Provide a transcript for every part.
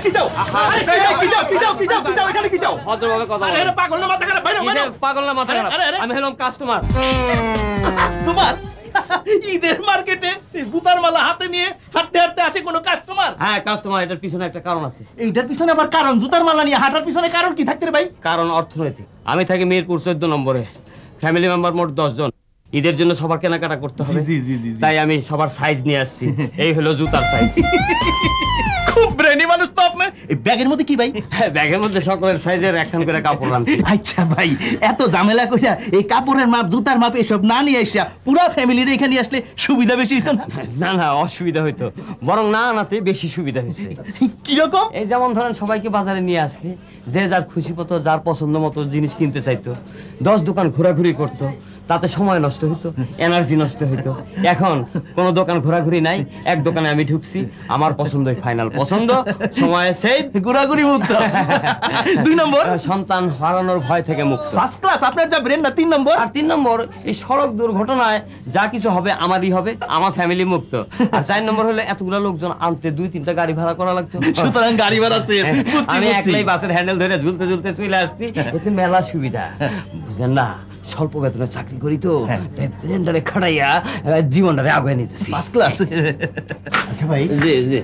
কি চাও এখানে কি চাও ভদ্রভাবে কথা বলো। আরে পাগল না মাথা খারাপ বাইরে বাইরে পাগল না মাথা খারাপ, আমি হলাম কাস্টমার। তোমার ঈদের মার্কেটে জুতার মালা হাতে নিয়ে হাঁটতে হাঁটতে আসে কোনো কাস্টমার? হ্যাঁ কাস্টমার, এটার পিছনে একটা কারণ আছে। এইটার পিছনে আবার কারণ? জুতার মালা নিয়ে হাঁটার পিছনে কারণ কি থাকতে রে ভাই? কারণ অর্থনৈতিক। আমি থাকি মিরপুর 14 নম্বরে, ফ্যামিলি মেম্বার মোট 10 জন। ঈদের জন্য সবার কেনাকাটা করতে হবে, তাই আমি সবার সাইজ নিয়ে আসছি। এই হলো জুতার সাইজ। খুব ব্রেনি মানুষ তো আপনি। এই ব্যাগের মধ্যে কি ভাই? ব্যাগের মধ্যে সকলের সাইজের একখান করে কাপড় আনছি। আচ্ছা ভাই, এত ঝামেলা কইরা এই কাপড়ের মাপ, জুতার মাপ এসব না নিয়ে আসা পুরা ফ্যামিলির এখানে আসলে সুবিধা বেশি হতো না? না না, অসুবিধা হইতো, বরং না আনাতে বেশি সুবিধা হয়েছে। কিরকম? এই যেমন ধরেন সবাইকে বাজারে নিয়ে আসলে যে যার খুশি মতো, যার পছন্দ মতো জিনিস কিনতে চাইতো। 10 দোকান ঘোরাঘুরি করতো, তাতে সময় নষ্ট হইতো, এনার্জি নষ্ট হইতো। এখন কোন দোকান ঘোরাঘুরি নাই, এক দোকানে আমি ঢুকছি, আমার পছন্দই ফাইনাল পছন্দ, সময় সেভ, ঘোরাঘুরি মুক্ত। 2 নম্বর, সন্তান হারানোর ভয় থেকে মুক্ত। ফার্স্ট ক্লাস আপনার যা ব্রেন না। 3 নম্বর, আর 3 নম্বর, এই সড়ক দুর্ঘটনায় যা কিছু হবে আমারই হবে, আমার ফ্যামিলি মুক্ত। আর 4 নম্বর হলো এতগুলো লোকজন আনতে 2-3টা গাড়ি ভাড়া করা লাগতো, সুতরাং গাড়ি ভাড়া আছে। আমি একলাই বাসের হ্যান্ডেল ধরে ঝুলতে ঝুলতে চলে আসছি। এতে মেলা সুবিধা, বুঝলেন না? স্বল্প বেতনে চাকরি করি তো, তাই ব্রেনটারে খাটাইয়া জীবনটারে আগুয়ে নিতেছি। First class. আচ্ছা ভাই, জি জি।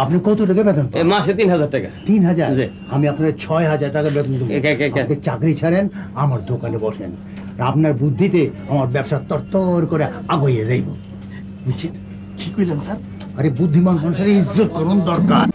আপনি কত টাকা বেতন পান? মাসে 3000 টাকা। 3000? জি। আমি আপনার 6000 টাকা বেতন দেবো। আপনি চাকরি ছাড়েন, আমার দোকানে বসেন, আপনার বুদ্ধিতে আমার ব্যবসা তরতর করে আগুয়ে যাইব। বুঝছেন? কি কইলেন স্যার? আরে বুদ্ধিমান মানুষের ইজ্জত করুন দরকার।